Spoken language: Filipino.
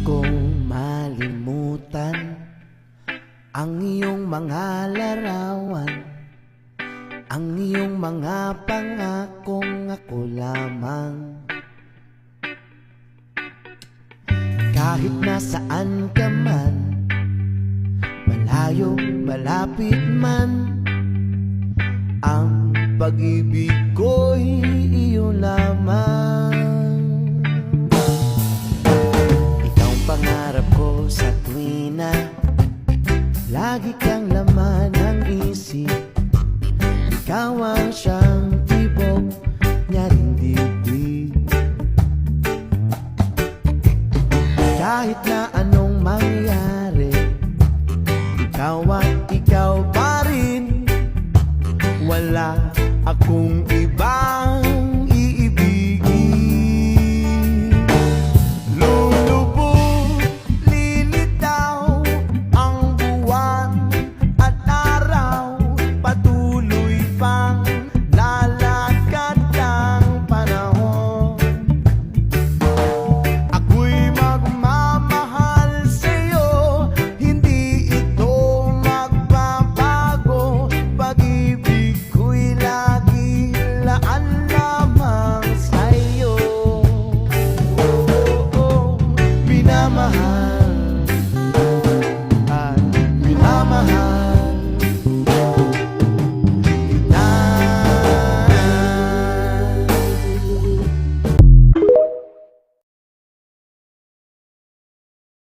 kong malimutan ang iyong mga larawan, ang iyong mga pangakong ako lamang. Kahit nasaan ka man, malayo, malapit man, ang pag-ibig ko'y iyo lamang. Ikaw ang pangarap ko sa tuwina, lagi kang laman ng isip. Ikaw ang siyang tibok niya ring dibdib. Kahit na anong mangyari, ikaw at ikaw pa rin. Wala akong